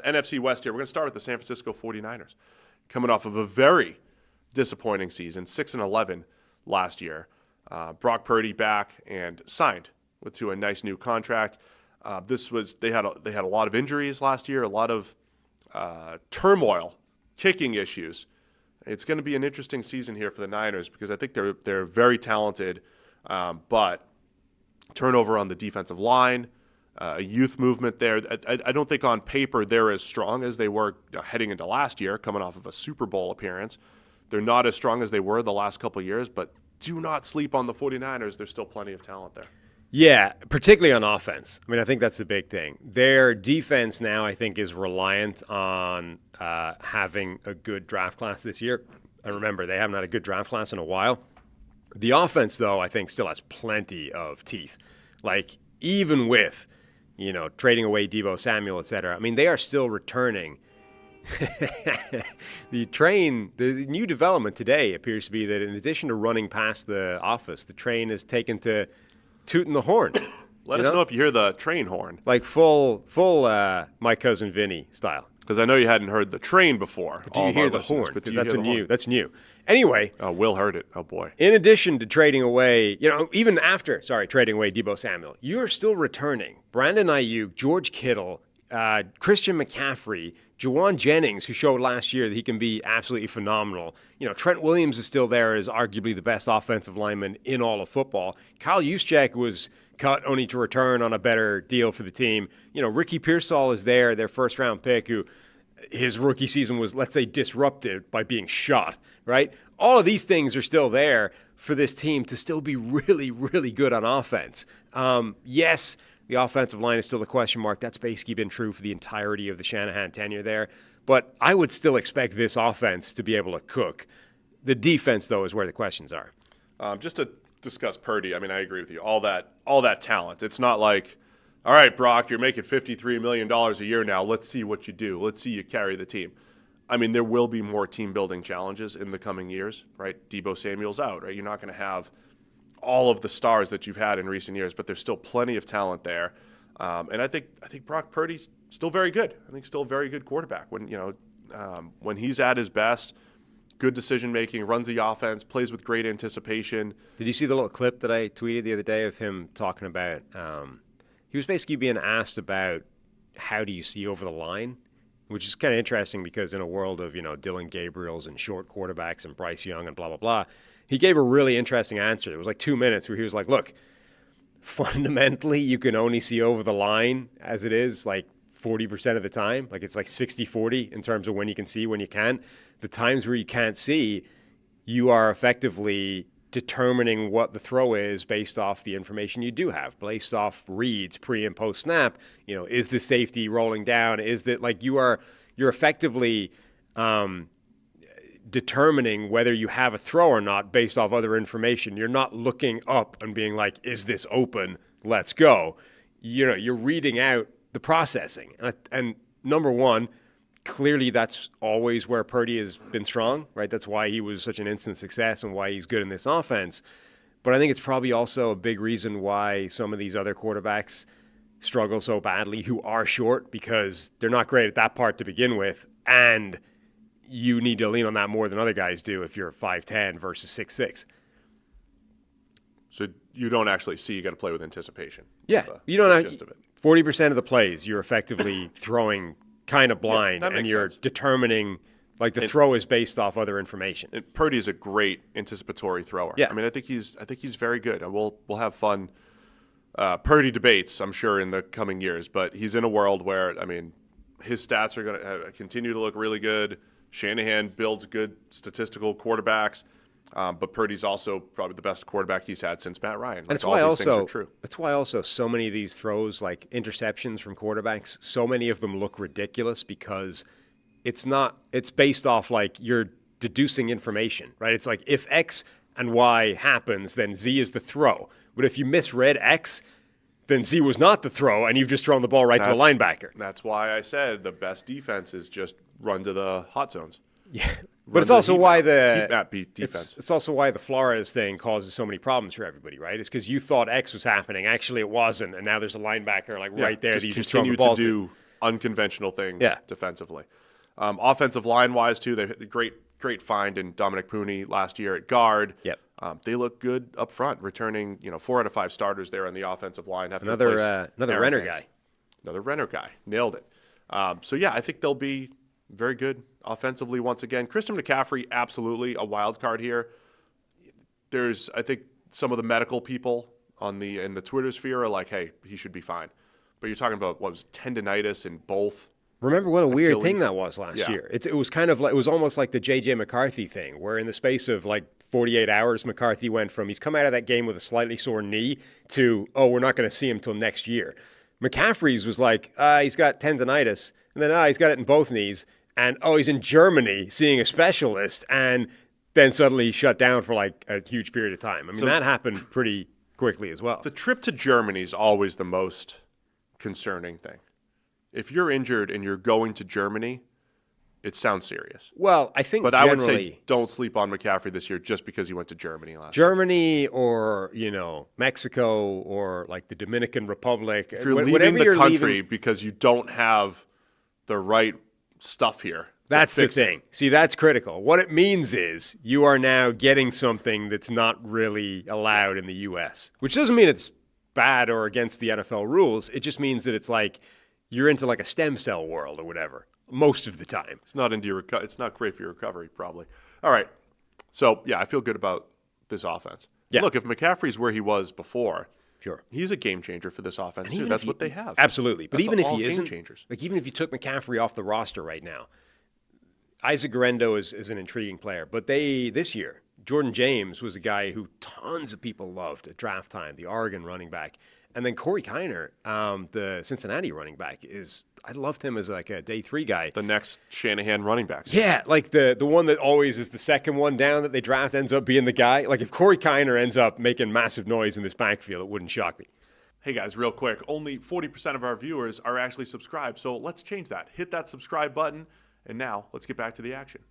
NFC West here. We're going to start with the San Francisco 49ers. Coming off of a very disappointing season, 6-11 last year. Brock Purdy back and signed to a nice new contract. They had a lot of injuries last year, a lot of turmoil, kicking issues. It's going to be an interesting season here for the Niners because I think they're very talented, but turnover on the defensive line, a youth movement there. I don't think on paper they're as strong as they were heading into last year, coming off of a Super Bowl appearance. They're not as strong as they were the last couple of years, but do not sleep on the 49ers. There's still plenty of talent there. Yeah, particularly on offense. I mean, I think that's the big thing. Their defense now, I think, is reliant on having a good draft class this year. And remember, they haven't had a good draft class in a while. The offense, though, I think still has plenty of teeth. Like, even with, trading away Deebo Samuel, et cetera, I mean, they are still returning. The new development today appears to be that in addition to running past the office, the train is taken to tooting the horn. Let us know if you hear the train horn. Like full My Cousin Vinny style. Because I know you hadn't heard the train before. But do you hear the horn? Because that's new. Anyway. Oh, Will heard it. Oh, boy. In addition to trading away, even after, trading away Deebo Samuel, you're still returning Brandon Aiyuk, George Kittle, Christian McCaffrey, Jauan Jennings, who showed last year that he can be absolutely phenomenal. Trent Williams is still there as arguably the best offensive lineman in all of football. Kyle Juszczyk was cut only to return on a better deal for the team. Ricky Pearsall is there, their first-round pick, who his rookie season was, let's say, disrupted by being shot, right? All of these things are still there for this team to still be really, really good on offense. Yes, the offensive line is still a question mark. That's basically been true for the entirety of the Shanahan tenure there. But I would still expect this offense to be able to cook. The defense, though, is where the questions are. Just to discuss Purdy, I mean, I agree with you. All that talent. It's not like, all right, Brock, you're making $53 million a year now. Let's see what you do. Let's see you carry the team. I mean, there will be more team-building challenges in the coming years, right? Deebo Samuel's out, right? You're not going to have all of the stars that you've had in recent years, but there's still plenty of talent there. And I think Brock Purdy's still very good. I think still a very good quarterback. When he's at his best, good decision-making, runs the offense, plays with great anticipation. Did you see the little clip that I tweeted the other day of him talking about he was basically being asked about how do you see over the line, which is kind of interesting because in a world of, Dylan Gabriels and short quarterbacks and Bryce Young and blah, blah, blah, he gave a really interesting answer. It was like 2 minutes where he was like, look, fundamentally you can only see over the line as it is like 40% of the time. Like it's like 60-40 in terms of when you can see, when you can't. The times where you can't see, you are effectively determining what the throw is based off the information you do have, based off reads pre and post snap. Is the safety rolling down? Is that like you're effectively determining whether you have a throw or not based off other information. You're not looking up and being like, is this open? Let's go. You're reading out the processing. And number one, clearly that's always where Purdy has been strong, right? That's why he was such an instant success and why he's good in this offense. But I think it's probably also a big reason why some of these other quarterbacks struggle so badly who are short, because they're not great at that part to begin with, and you need to lean on that more than other guys do if you're 5'10 versus 6'6". So you don't actually see, you got to play with anticipation. Yeah, you don't have 40% of the plays you're effectively throwing kind of blind, and you're determining, like the throw is based off other information. And Purdy is a great anticipatory thrower. Yeah. I mean, I think he's very good, and we'll have fun Purdy debates, I'm sure, in the coming years. But he's in a world where, I mean, his stats are going to continue to look really good. Shanahan builds good statistical quarterbacks, but Purdy's also probably the best quarterback he's had since Matt Ryan. That's why also so many of these throws, like interceptions from quarterbacks, so many of them look ridiculous because it's based off like you're deducing information, right? It's like if X and Y happens, then Z is the throw. But if you misread X, then Z was not the throw, and you've just thrown the ball right to a linebacker. That's why I said the best defense is just run to the hot zones. Yeah, but it's also why defense. It's also why the Flores thing causes so many problems for everybody, right? It's because you thought X was happening, actually it wasn't, and now there's a linebacker right there that you just throw the ball to do unconventional things Yeah. defensively. Offensive line-wise, too, they had a great find in Dominic Puni last year at guard. Yep. They look good up front, returning 4 out of 5 starters there on the offensive line. Another Renner Banks. guy. Another Renner guy. Nailed it. So, yeah, I think they'll be very good offensively once again. Christian McCaffrey, absolutely a wild card here. There's, I think, some of the medical people in the Twitter sphere are like, hey, he should be fine. But you're talking about, what was it, tendinitis in both. Remember what a weird Achilles. thing that was last Yeah. year. It was kind of like, it was almost like the J.J. McCarthy thing, where in the space of like 48 hours, McCarthy went from he's come out of that game with a slightly sore knee to, oh, we're not going to see him till next year. McCaffrey's was like, he's got tendinitis, and then he's got it in both knees, and he's in Germany seeing a specialist, and then suddenly he's shut down for like a huge period of time. I mean, that happened pretty quickly as well. The trip to Germany is always the most concerning thing. If you're injured and you're going to Germany, it sounds serious. Well, I think But I would say don't sleep on McCaffrey this year just because he went to Germany last year. Germany or, Mexico or like the Dominican Republic. If you're leaving the country because you don't have the right stuff here. That's the thing. See, that's critical. What it means is you are now getting something that's not really allowed in the U.S., which doesn't mean it's bad or against the NFL rules. It just means that it's like you're into like a stem cell world or whatever most of the time. It's not it's not great for your recovery, probably. All right. So, yeah, I feel good about this offense. Yeah. Look, if McCaffrey's where he was before, sure, he's a game changer for this offense, too. That's what they have. Absolutely. But even if he isn't, changers. like even if you took McCaffrey off the roster right now, Isaac Guerrero is an intriguing player. But this year, Jordan James was a guy who tons of people loved at draft time, the Oregon running back. And then Corey Kiner, the Cincinnati running back, I loved him as like a day 3 guy. The next Shanahan running back. Yeah, like the one that always is the second one down that they draft ends up being the guy. Like if Corey Kiner ends up making massive noise in this backfield, it wouldn't shock me. Hey guys, real quick, only 40% of our viewers are actually subscribed, so let's change that. Hit that subscribe button, and now let's get back to the action.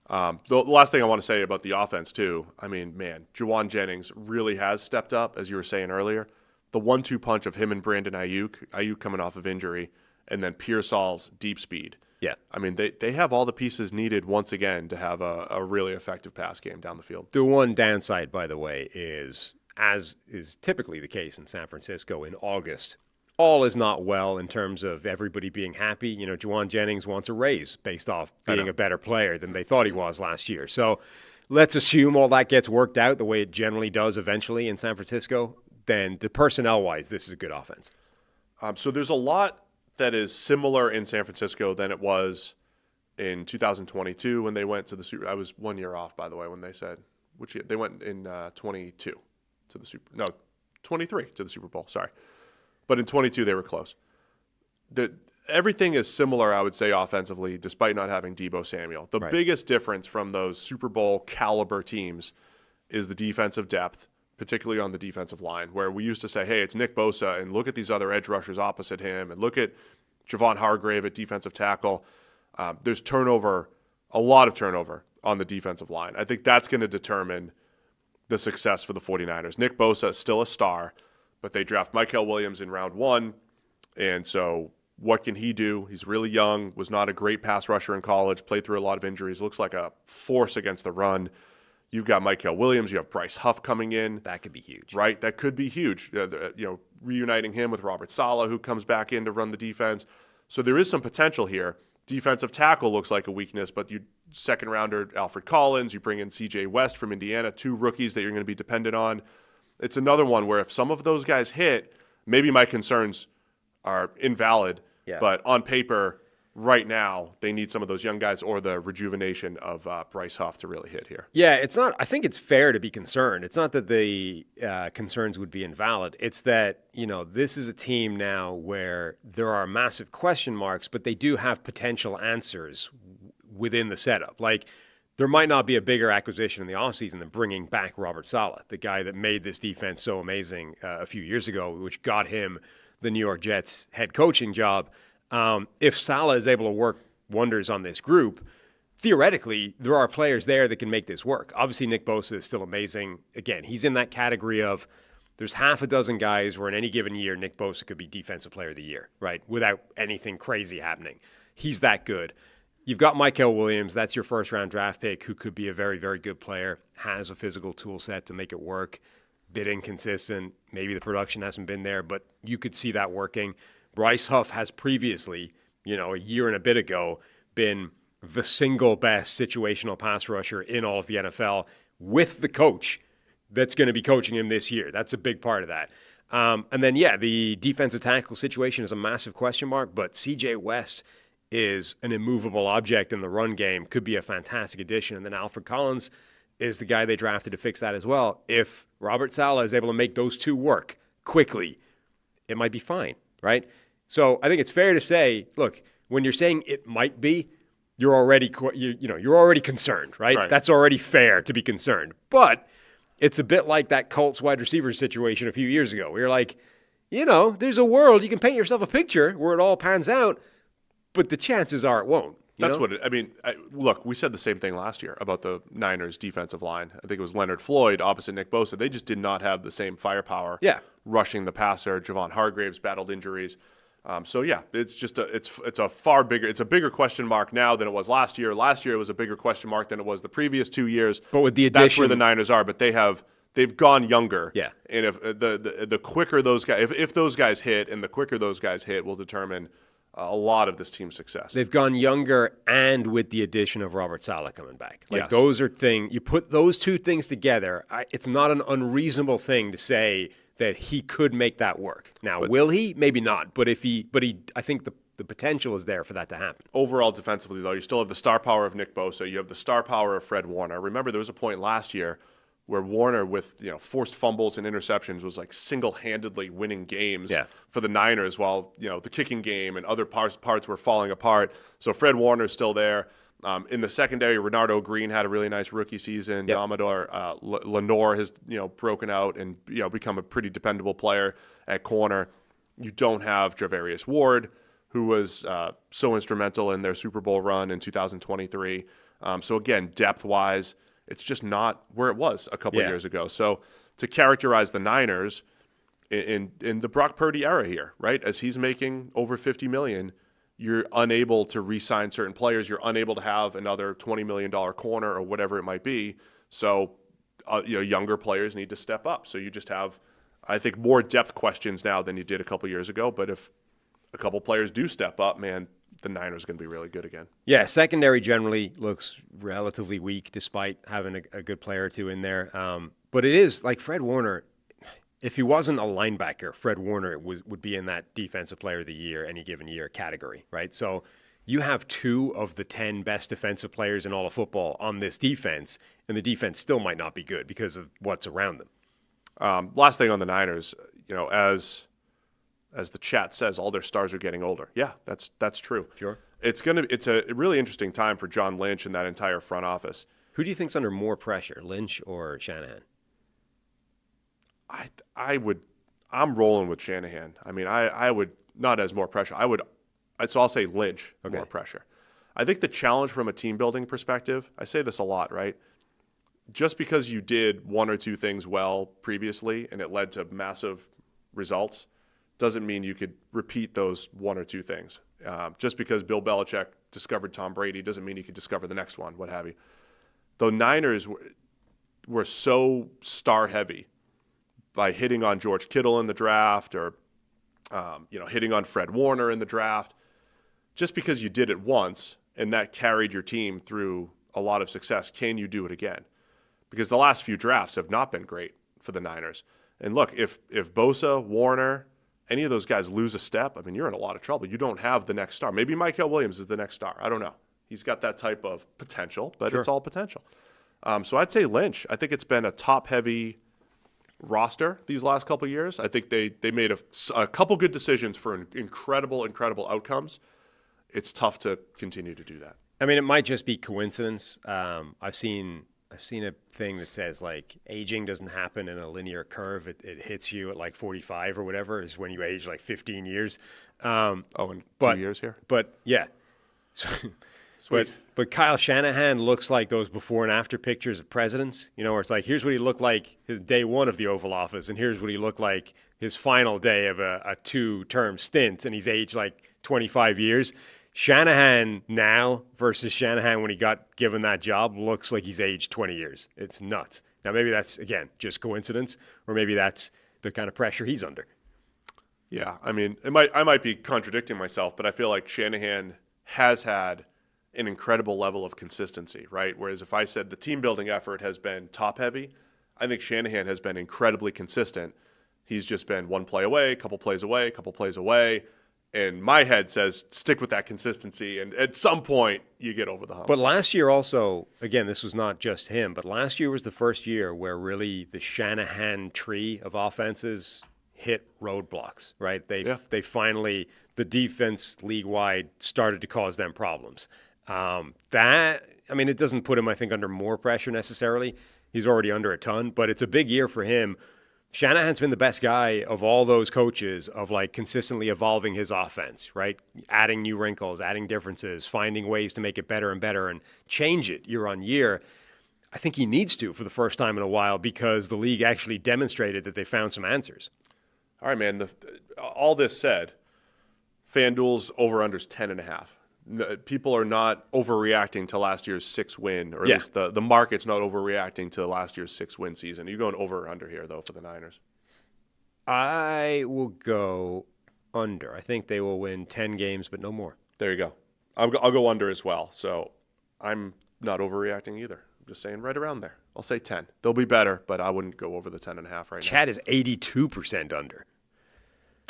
The last thing I want to say about the offense, too, I mean, man, Jauan Jennings really has stepped up, as you were saying earlier. The 1-2 punch of him and Brandon Aiyuk coming off of injury, and then Pearsall's deep speed. Yeah. I mean, they have all the pieces needed once again to have a really effective pass game down the field. The one downside, by the way, is, as is typically the case in San Francisco in August, all is not well in terms of everybody being happy. Jauan Jennings wants a raise based off being a better player than they thought he was last year. So let's assume all that gets worked out the way it generally does eventually in San Francisco. Then the personnel-wise, this is a good offense. So there's a lot that is similar in San Francisco than it was in 2022 when they went to the Super. I was 1 year off, by the way, when they said which year they went in 22 to the Super. No, 23 to the Super Bowl. Sorry. But in 22, they were close. Everything is similar, I would say, offensively, despite not having Deebo Samuel. The biggest difference from those Super Bowl caliber teams is the defensive depth, particularly on the defensive line, where we used to say, hey, it's Nick Bosa, and look at these other edge rushers opposite him, and look at Javon Hargrave at defensive tackle. There's turnover, a lot of turnover on the defensive line. I think that's going to determine the success for the 49ers. Nick Bosa is still a star, but they draft Mykel Williams in round 1, and so what can he do? He's really young, was not a great pass rusher in college, played through a lot of injuries, looks like a force against the run. You've got Mykel Williams, you have Bryce Huff coming in. That could be huge. Right, that could be huge. Reuniting him with Robert Saleh, who comes back in to run the defense. So there is some potential here. Defensive tackle looks like a weakness, but you second rounder Alfred Collins, you bring in C.J. West from Indiana, 2 rookies that you're going to be dependent on. It's another one where if some of those guys hit, maybe my concerns are invalid. Yeah. But on paper, right now, they need some of those young guys or the rejuvenation of Bryce Huff to really hit here. Yeah, it's not. I think it's fair to be concerned. It's not that the concerns would be invalid. It's that, this is a team now where there are massive question marks, but they do have potential answers within the setup. Like, there might not be a bigger acquisition in the offseason than bringing back Robert Saleh, the guy that made this defense so amazing a few years ago, which got him the New York Jets head coaching job. If Saleh is able to work wonders on this group, theoretically, there are players there that can make this work. Obviously, Nick Bosa is still amazing. Again, he's in that category of there's half a dozen guys where in any given year, Nick Bosa could be Defensive Player of the Year, right? Without anything crazy happening. He's that good. You've got Mikael Williams. That's your first-round draft pick who could be a very, very good player, has a physical tool set to make it work, bit inconsistent. Maybe the production hasn't been there, but you could see that working. Bryce Huff has previously, a year and a bit ago, been the single best situational pass rusher in all of the NFL with the coach that's going to be coaching him this year. That's a big part of that. And then, the defensive tackle situation is a massive question mark, but C.J. West is an immovable object in the run game, could be a fantastic addition. And then Alfred Collins is the guy they drafted to fix that as well. If Robert Saleh is able to make those two work quickly, it might be fine, right? So I think it's fair to say, look, when you're saying it might be, you're already concerned, right? That's already fair to be concerned. But it's a bit like that Colts wide receiver situation a few years ago. We were like, there's a world, you can paint yourself a picture where it all pans out, but the chances are it won't. Look, we said the same thing last year about the Niners defensive line. I think it was Leonard Floyd opposite Nick Bosa. They just did not have the same firepower rushing the passer. Javon Hargraves battled injuries. It's just it's a bigger question mark now than it was last year. Last year it was a bigger question mark than it was the previous 2 years. But with the addition, that's where the Niners are. But they've gone younger. Yeah. And if the quicker those guys, if those guys hit, and the quicker those guys hit, will determine a lot of this team's success. They've gone younger, and with the addition of Robert Saleh coming back. Yes. You put those two things together, it's not an unreasonable thing to say that he could make that work. Now, will he? Maybe not. But I think the potential is there for that to happen. Overall, defensively, though, you still have the star power of Nick Bosa. You have the star power of Fred Warner. Remember, there was a point last year where Warner, with forced fumbles and interceptions, was like single-handedly winning games for the Niners, while the kicking game and other parts were falling apart. So Fred Warner's still there. In the secondary, Renardo Green had a really nice rookie season. Yep. Amador Lenore has broken out and become a pretty dependable player at corner. You don't have Javarius Ward, who was so instrumental in their Super Bowl run in 2023. So again, depth-wise, it's just not where it was a couple years ago. So to characterize the Niners in the Brock Purdy era here, right, as he's making over $50 million, you're unable to re-sign certain players. You're unable to have another $20 million corner or whatever it might be. So younger players need to step up. So you just have, I think, more depth questions now than you did a couple years ago. But if a couple players do step up, man, the Niners are going to be really good again. Yeah, secondary generally looks relatively weak despite having a good player or two in there. But it is like Fred Warner. If he wasn't a linebacker, Fred Warner would be in that Defensive Player of the Year any given year category, right? So you have 2 of the 10 best defensive players in all of football on this defense, and the defense still might not be good because of what's around them. Last thing on the Niners, as the chat says, all their stars are getting older. Yeah, that's true. Sure. It's a really interesting time for John Lynch and that entire front office. Who do you think's under more pressure, Lynch or Shanahan? I'm rolling with Shanahan. I mean, I would not as more pressure. So I'll say Lynch more pressure. I think the challenge from a team building perspective, I say this a lot, right? Just because you did 1 or 2 things well previously and it led to massive results doesn't mean you could repeat those 1 or 2 things. Just because Bill Belichick discovered Tom Brady doesn't mean you could discover the next one, what have you. The Niners were so star heavy by hitting on George Kittle in the draft or hitting on Fred Warner in the draft. Just because you did it once and that carried your team through a lot of success, can you do it again? Because the last few drafts have not been great for the Niners. And look, if Bosa, Warner, any of those guys lose a step, I mean, you're in a lot of trouble. You don't have the next star. Maybe Mikael Williams is the next star. I don't know. He's got that type of potential, but It's all potential. So I'd say Lynch. I think it's been a top-heavy roster these last couple of years. I think they made a couple good decisions for incredible outcomes. It's tough to continue to do that. I mean, it might just be coincidence. I've seen a thing that says like aging doesn't happen in a linear curve. It hits you at like 45 or whatever is when you age like 15 years. In 2 years here? But yeah. Sweet. But Kyle Shanahan looks like those before and after pictures of presidents, where it's like, here's what he looked like his day one of the Oval Office, and here's what he looked like his final day of a 2-term stint, and he's aged like 25 years. Shanahan now versus Shanahan when he got given that job looks like he's aged 20 years. It's nuts. Now, maybe that's, again, just coincidence, or maybe that's the kind of pressure he's under. Yeah, I mean, I might be contradicting myself, but I feel like Shanahan has had an incredible level of consistency, right? Whereas if I said the team building effort has been top heavy, I think Shanahan has been incredibly consistent. He's just been one play away, a couple plays away, a couple plays away. And my head says stick with that consistency, and at some point you get over the hump. But last year also, again, this was not just him, but last year was the first year where really the Shanahan tree of offenses hit roadblocks, right? They finally, the defense league-wide started to cause them problems. It doesn't put him, I think, under more pressure necessarily. He's already under a ton, but it's a big year for him. Shanahan's been the best guy of all those coaches of like consistently evolving his offense, right? Adding new wrinkles, adding differences, finding ways to make it better and better and change it year on year. I think he needs to for the first time in a while because the league actually demonstrated that they found some answers. All right, man. All this said, FanDuel's over-under's 10.5. People are not overreacting to last year's 6-win, or at least the market's not overreacting to last year's 6-win season. You're going over or under here, though, for the Niners? I will go under. I think they will win 10 games, but no more. There you go. I'll go under as well. So I'm not overreacting either. I'm just saying right around there. I'll say 10. They'll be better, but I wouldn't go over the 10.5 right Chad is 82% under.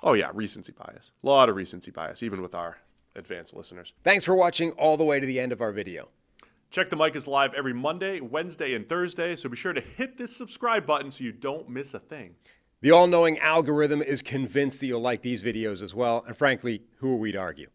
Oh, yeah, recency bias. A lot of recency bias, even with our advanced listeners. Thanks for watching all the way to the end of our video. Check the Mic is live every Monday, Wednesday, and Thursday, so be sure to hit this subscribe button so you don't miss a thing. The all-knowing algorithm is convinced that you'll like these videos as well, and frankly, who are we to argue?